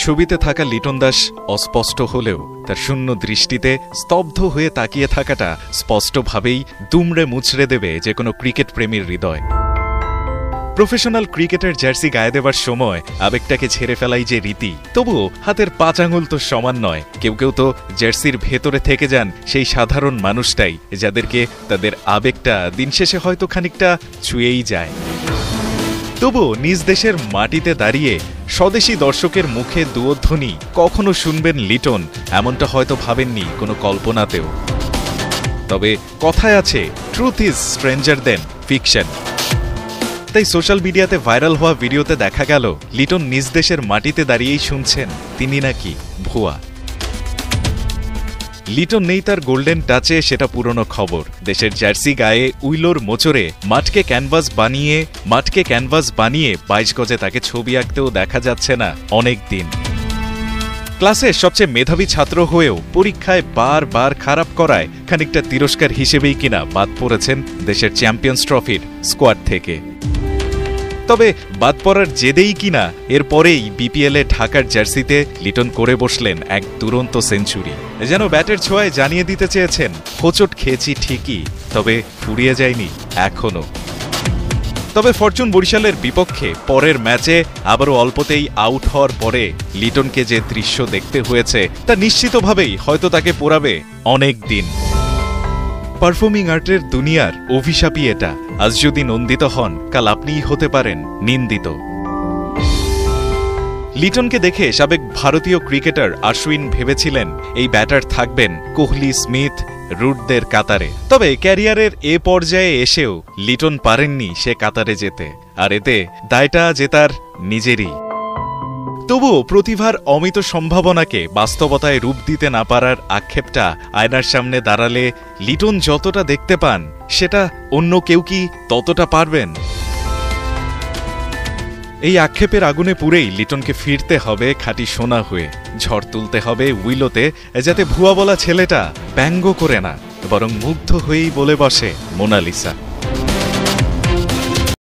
ছবিতে থাকা লিটন দাস অস্পষ্ট হলেও তার শূন্য দৃষ্টিতে স্তব্ধ হয়ে তাকিয়ে থাকাটা স্পষ্টভাবেই দুমড়ে মুচড়ে দেবে যে কোনো ক্রিকেট প্রেমীর হৃদয়। প্রফেশনাল ক্রিকেটের জার্সি গায়ে দেবার সময় আবেগটাকে ছেড়ে ফেলাই যে রীতি, তবুও হাতের 5 আঙুল তো সমান নয়। কেউ কেউ তো জার্সির ভেতরে থেকে যান সেই সাধারণ মানুষটাই, যাদেরকে তাদের আবেগটা দিন শেষে হয়তো খানিকটা ছুঁয়েই যায়। তবুও নিজ দেশের মাটিতে দাঁড়িয়ে স্বদেশী দর্শকের মুখে দুয়োধ্বনি কখনো শুনবেন লিটন, এমনটা হয়তো ভাবেননি কোনো কল্পনাতেও। তবে কথায় আছে, truth is stranger then fiction. তাই সোশ্যাল মিডিয়াতে ভাইরাল হওয়া ভিডিওতে দেখা গেল লিটন নিজ দেশের মাটিতে দাঁড়িয়েই শুনছেন তিনি নাকি ভুয়া। লিটন নেই তার গোল্ডেন টাচে, সেটা পুরনো খবর। দেশের জার্সি গায়ে উইলোর মোচরে মাঠকে ক্যানভাস বানিয়ে 22 গজে তাকে ছবি আঁকতেও দেখা যাচ্ছে না অনেক দিন। ক্লাসের সবচেয়ে মেধাবী ছাত্র হয়েও পরীক্ষায় বারবার খারাপ করায় খানিকটা তিরস্কার হিসেবেই কিনা বাদ পড়েছেন দেশের চ্যাম্পিয়ন্স ট্রফির স্কোয়াড থেকে। তবে বাদ পড়ার জেদেই কিনা এরপরেই বিপিএলে ঢাকার জার্সিতে লিটন করে বসলেন এক দুরন্ত সেঞ্চুরি। যেন ব্যাটের ছোঁয়ায় জানিয়ে দিতে চেয়েছেন, হোঁচট খেয়েছি ঠিকই, তবে ফুরিয়ে যায়নি এখনো। তবে ফরচুন বরিশালের বিপক্ষে পরের ম্যাচে আবারও অল্পতেই আউট হওয়ার পরে লিটনকে যে দৃশ্য দেখতে হয়েছে তা নিশ্চিতভাবেই হয়তো তাকে পোড়াবে অনেক দিন। পারফর্মিং আর্টের দুনিয়ার অভিশাপই এটা। আজ যদি নন্দিত হন, কাল আপনিই হতে পারেন নিন্দিত। লিটনকে দেখে সাবেক ভারতীয় ক্রিকেটার অশ্বিন ভেবেছিলেন এই ব্যাটার থাকবেন কোহলি, স্মিথ, রুটদের কাতারে। তবে ক্যারিয়ারের এ পর্যায়ে এসেও লিটন পারেননি সে কাতারে যেতে, আর এতে দায়টা যে তার নিজেরই। তবুও প্রতিভার অমিত সম্ভাবনাকে বাস্তবতায় রূপ দিতে না পারার আক্ষেপটা আয়নার সামনে দাঁড়ালে লিটন যতটা দেখতে পান, সেটা অন্য কেউ কি ততটা পারবেন? এই আক্ষেপের আগুনে পুড়েই লিটনকে ফিরতে হবে খাঁটি সোনা হয়ে। ঝড় তুলতে হবে উইলোতে, যাতে ভুয়া বলা ছেলেটা ব্যঙ্গ করে না, বরং মুগ্ধ হয়েই বলে বসে মোনালিসা।